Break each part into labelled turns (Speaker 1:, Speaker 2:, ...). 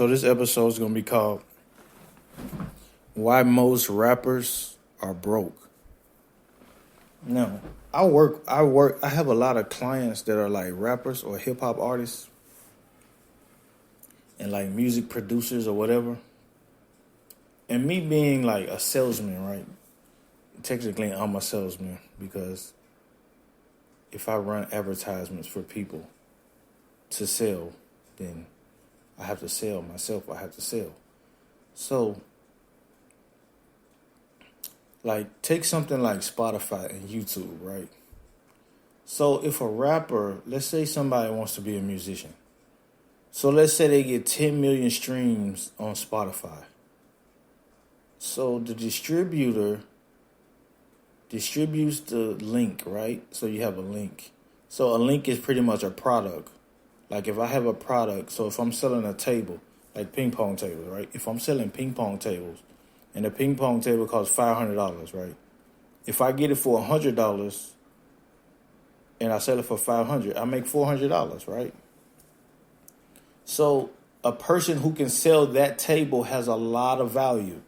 Speaker 1: So this episode is going to be called Why Most Rappers Are Broke. Now, I have a lot of clients that are like rappers or hip hop artists and like music producers or whatever. And me being like a salesman, right? Technically, I'm a salesman because if I run advertisements for people to sell, then I have to sell myself. I have to sell. So, like, take something like Spotify and YouTube, right? So if a rapper, let's say somebody wants to be a musician. So let's say they get 10 million streams on Spotify. So the distributor distributes the link, right? So you have a link. So a link is pretty much a product. Like if I have a product, so if I'm selling a table, like ping pong tables, right? If I'm selling ping pong tables, and the ping pong table costs $500, right? If I get it for $100 and I sell it for $500, I make $400, right? So a person who can sell that table has a lot of value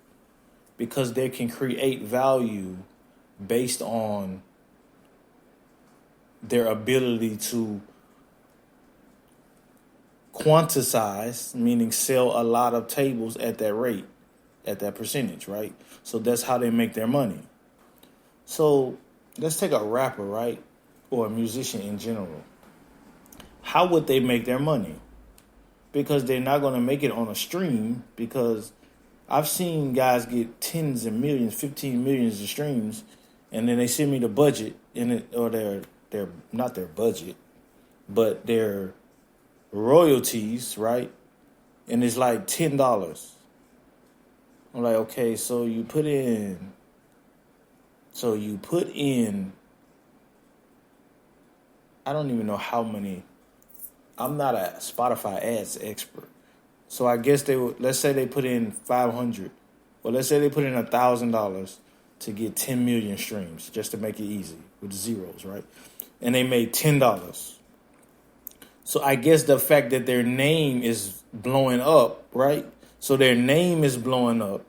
Speaker 1: because they can create value based on their ability to quantize, meaning sell a lot of tables at that rate, at that percentage, right? So that's how they make their money. So let's take a rapper, right? Or a musician in general. How would they make their money? Because they're not going to make it on a stream, because I've seen guys get tens of millions, 15 millions of streams, and then they send me the budget or their not their budget, but their royalties, right? And it's like $10. I'm like, okay, so you put in, I don't even know how many. I'm not a Spotify ads expert. So I guess they would, let's say they put in 500, or let's say they put in $1,000 to get 10 million streams, just to make it easy with zeros, right? And they made $10. So I guess the fact that their name is blowing up, right? So their name is blowing up,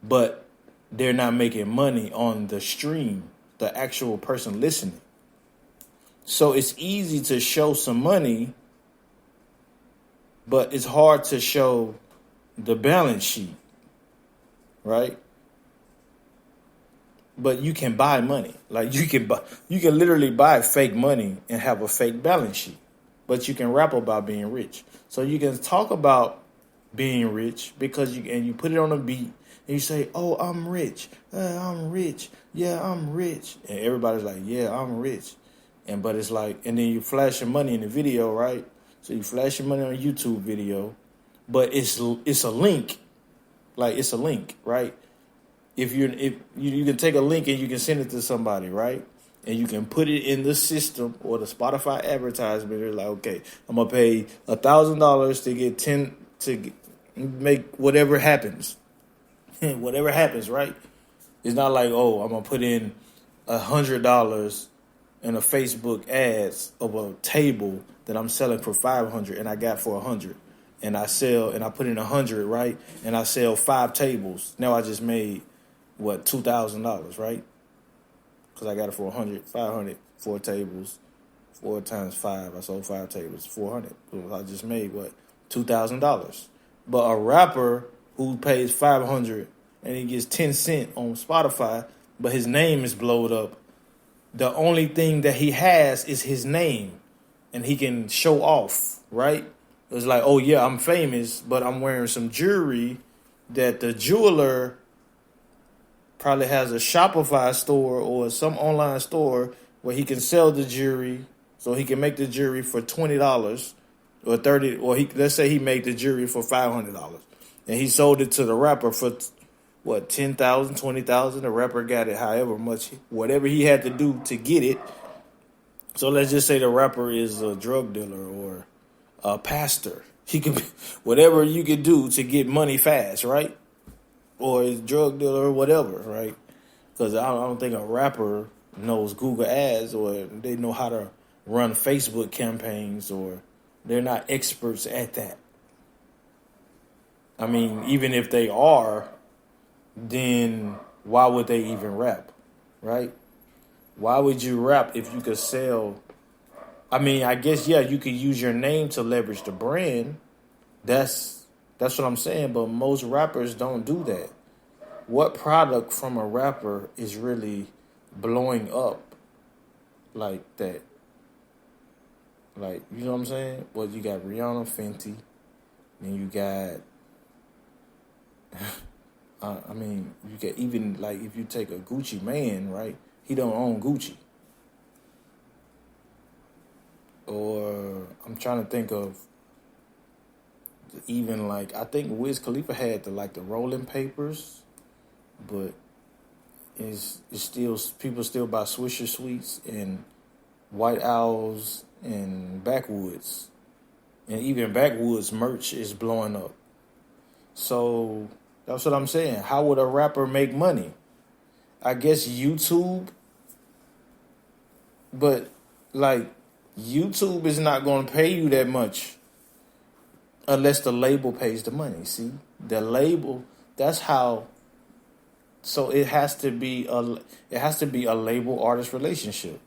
Speaker 1: but they're not making money on the stream, the actual person listening. So it's easy to show some money, but it's hard to show the balance sheet, right? But you can buy money. Like you can literally buy fake money and have a fake balance sheet. But you can rap about being rich. So you can talk about being rich because you put it on a beat and you say, "Oh, I'm rich. I'm rich. Yeah, I'm rich." And everybody's like, "Yeah, I'm rich." But it's like, and then you flash your money in the video, right? So you flash your money on a YouTube video, but it's a link. Like it's a link, right? If you can take a link and you can send it to somebody, right? And you can put it in the system or the Spotify advertisement. They're like, okay, I'm gonna pay $1,000 to get 10 make whatever happens, whatever happens, right? It's not like, oh, I'm gonna put in $100 in a Facebook ads of a table that I'm selling for $500 and I got for $100, and I sell and I put in $100, right? And I sell 5 tables. Now I just made $2,000, right? Because I got it for $500, 4 tables, 4 times 5. I sold 5 tables, $400. So I just made $2,000. But a rapper who pays $500 and he gets 10 cents on Spotify, but his name is blowed up. The only thing that he has is his name, and he can show off, right? It's like, oh yeah, I'm famous, but I'm wearing some jewelry that the jeweler probably has a Shopify store or some online store where he can sell the jewelry, so he can make the jewelry for $20 or $30, or let's say he made the jewelry for $500, and he sold it to the rapper for $10,000, $20,000. The rapper got it however much, whatever he had to do to get it. So let's just say the rapper is a drug dealer or a pastor. He could be whatever you could do to get money fast, right? Or is drug dealer or whatever, right? Because I don't think a rapper knows Google Ads, or they know how to run Facebook campaigns, or they're not experts at that. I mean, even if they are, then why would they even rap, right? Why would you rap if you could sell? I mean, I guess yeah, you could use your name to leverage the brand. That's what I'm saying. But most rappers don't do that. What product from a rapper is really blowing up like that? Like, you know what I'm saying? Well, you got Rihanna, Fenty, then you got. I mean, you get even like if you take a Gucci man, right? He don't own Gucci. Or I'm trying to think of even like I think Wiz Khalifa had the rolling papers, but it's still people still buy Swisher Sweets and White Owls and Backwoods, and even Backwoods merch is blowing up. So that's what I'm saying. How would a rapper make money? I guess YouTube, but like YouTube is not going to pay you that much unless the label pays the money. See, the label. That's how. So it has to be a label artist relationship.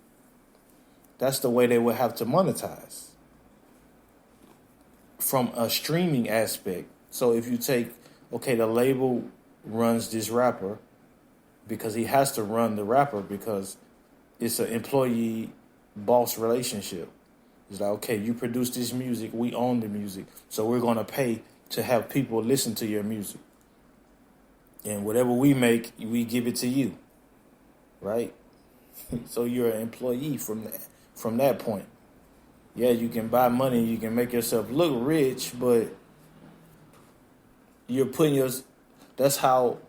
Speaker 1: That's the way they would have to monetize from a streaming aspect. So if you take the label runs this rapper because he has to run the rapper because it's an employee boss relationship. It's like, okay, you produce this music, we own the music, so we're going to pay to have people listen to your music. And whatever we make, we give it to you, right? So you're an employee from that point. Yeah, you can buy money, you can make yourself look rich, but you're putting that's how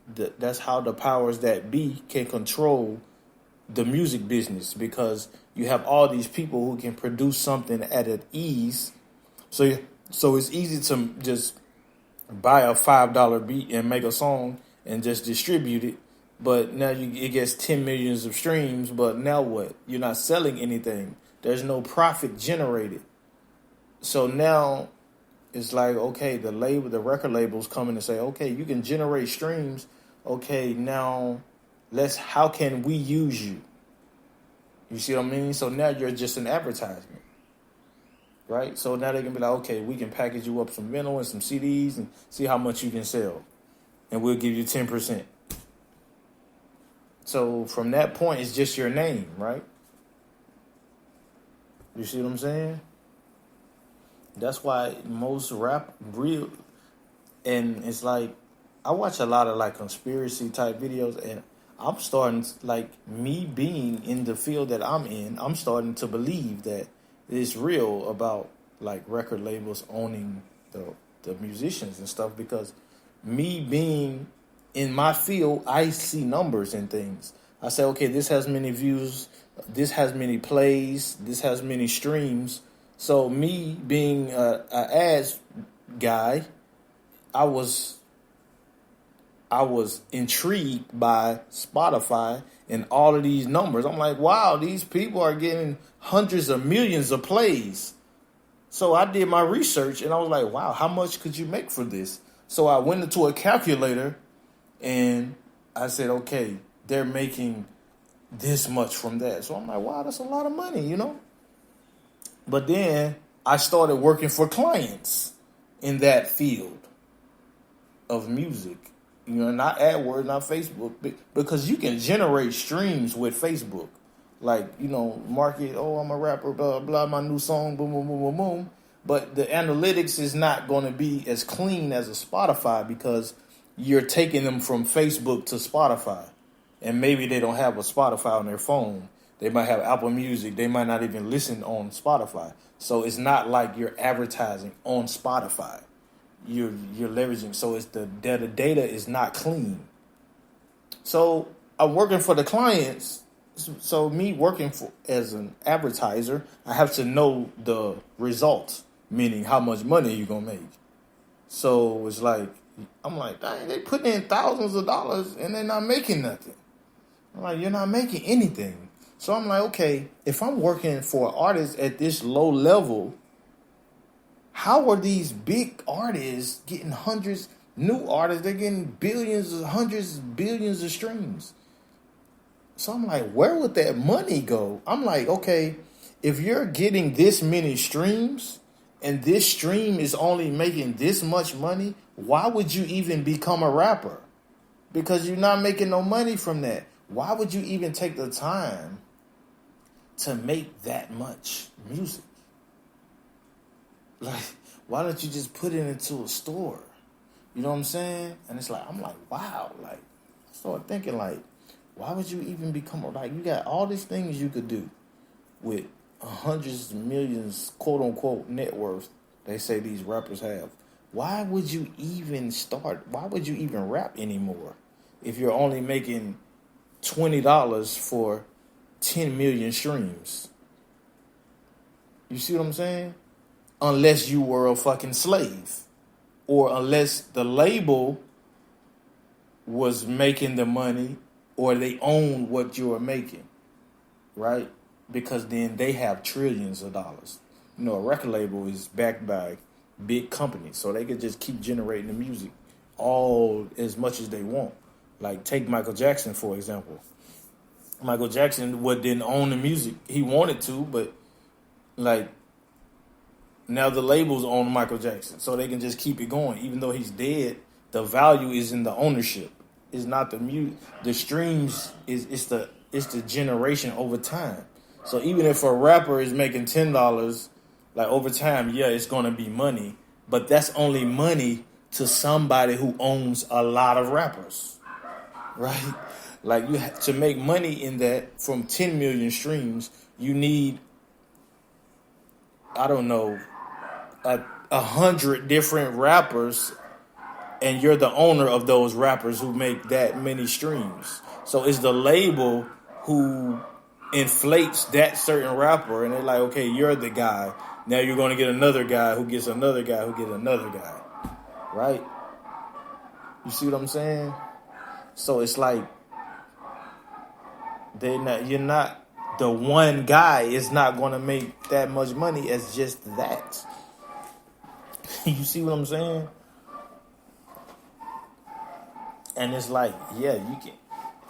Speaker 1: the powers that be can control the music business, because you have all these people who can produce something at an ease. So it's easy to just buy a $5 beat and make a song and just distribute it. But now it gets 10 millions of streams. But now what? You're not selling anything. There's no profit generated. So now it's like, okay, the record labels come in and say, okay, you can generate streams. Okay, now how can we use you? You see what I mean? So now you're just an advertisement, right? So now they can be like, okay, we can package you up some vinyl and some CDs and see how much you can sell, and we'll give you 10%. So from that point, it's just your name, right? You see what I'm saying? That's why most and it's like, I watch a lot of like conspiracy type videos, and I'm starting, like, me being in the field that I'm in, I'm starting to believe that it's real about like record labels owning the musicians and stuff, because me being in my field, I see numbers and things. I say, okay, this has many views, this has many plays, this has many streams. So me being a ads guy, I was intrigued by Spotify and all of these numbers. I'm like, wow, these people are getting hundreds of millions of plays. So I did my research and I was like, wow, how much could you make for this? So I went into a calculator and I said, okay, they're making this much from that. So I'm like, wow, that's a lot of money, you know? But then I started working for clients in that field of music. You know, not AdWords, not Facebook, because you can generate streams with Facebook. Like, you know, market, oh, I'm a rapper, blah, blah, my new song, boom, boom, boom, boom, boom. But the analytics is not going to be as clean as a Spotify, because you're taking them from Facebook to Spotify. And maybe they don't have a Spotify on their phone. They might have Apple Music. They might not even listen on Spotify. So it's not like you're advertising on Spotify. You're leveraging. So it's the data is not clean. So I'm working for the clients. So me working as an advertiser, I have to know the results, meaning how much money you're going to make. So it's like, I'm like, dang, they putting in thousands of dollars and they're not making nothing. I'm like, you're not making anything. So I'm like, okay, if I'm working for an artist at this low level, how are these big artists getting hundreds, new artists, they're getting billions, hundreds, billions of streams? So I'm like, where would that money go? I'm like, okay, if you're getting this many streams and this stream is only making this much money, why would you even become a rapper? Because you're not making no money from that. Why would you even take the time to make that much music? Like, why don't you just put it into a store? You know what I'm saying? And it's like, I'm like, wow. Like, I started thinking, like, why would you even become, like, you got all these things you could do with hundreds of millions, quote unquote, net worth they say these rappers have. Why would you even start? Why would you even rap anymore if you're only making $20 for 10 million streams? You see what I'm saying? Unless you were a fucking slave, or unless the label was making the money, or they own what you are making, right? Because then they have trillions of dollars. You know, a record label is backed by big companies, so they could just keep generating the music all as much as they want. Like, take Michael Jackson, for example. Michael Jackson didn't own the music. He wanted to, but, like, now the labels own Michael Jackson, so they can just keep it going. Even though he's dead, the value is in the ownership. It's not the music. The streams it's the generation over time. So even if a rapper is making $10, like, over time, yeah, it's gonna be money, but that's only money to somebody who owns a lot of rappers, right? Like, you have to make money in that from 10 million streams, you need, I don't know, 100 different rappers, and you're the owner of those rappers who make that many streams. So it's the label who inflates that certain rapper, and they're like, okay, you're the guy. Now you're going to get another guy who gets another guy who gets another guy, right? You see what I'm saying? So it's like, you're not, the one guy is not going to make that much money as just that. You see what I'm saying? And it's like, yeah, you can.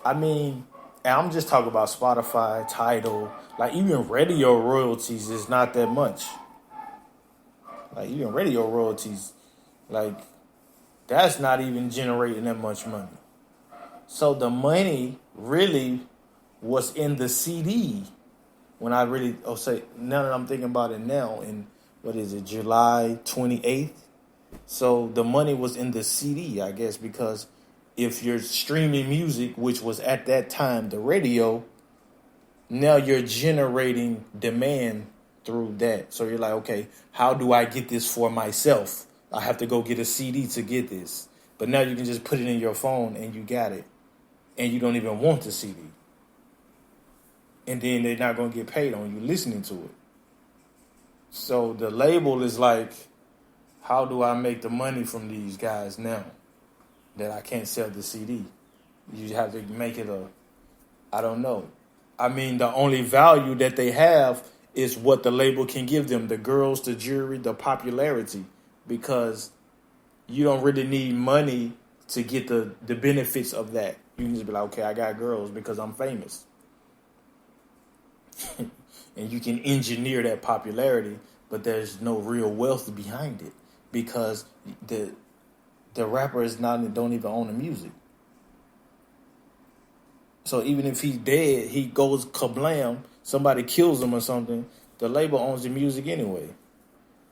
Speaker 1: I mean, and I'm just talking about Spotify, Tidal. Like, even radio royalties is not that much. Like, even radio royalties, like, that's not even generating that much money. So the money really was in the CD. When I really, now that I'm thinking about it now, in, what is it, July 28th? So the money was in the CD, I guess, because if you're streaming music, which was at that time the radio, now you're generating demand through that. So you're like, okay, how do I get this for myself? I have to go get a CD to get this. But now you can just put it in your phone and you got it. And you don't even want the CD. And then they're not going to get paid on you listening to it. So the label is like, how do I make the money from these guys now that I can't sell the CD? You have to make it I don't know. I mean, the only value that they have is what the label can give them. The girls, the jewelry, the popularity. Because you don't really need money to get the benefits of that. You can just be like, okay, I got girls because I'm famous. And you can engineer that popularity, but there's no real wealth behind it. Because the rapper don't even own the music. So even if he's dead, he goes kablam, somebody kills him or something, the label owns the music anyway.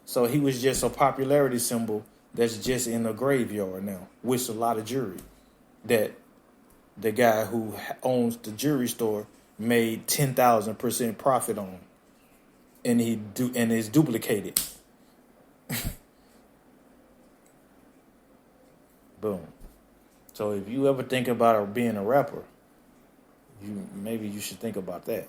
Speaker 1: So he was just a popularity symbol that's just in a graveyard now with a lot of jewelry that the guy who owns the jewelry store made 10,000% profit on, and it's duplicated. Boom. So if you ever think about being a rapper, maybe you should think about that.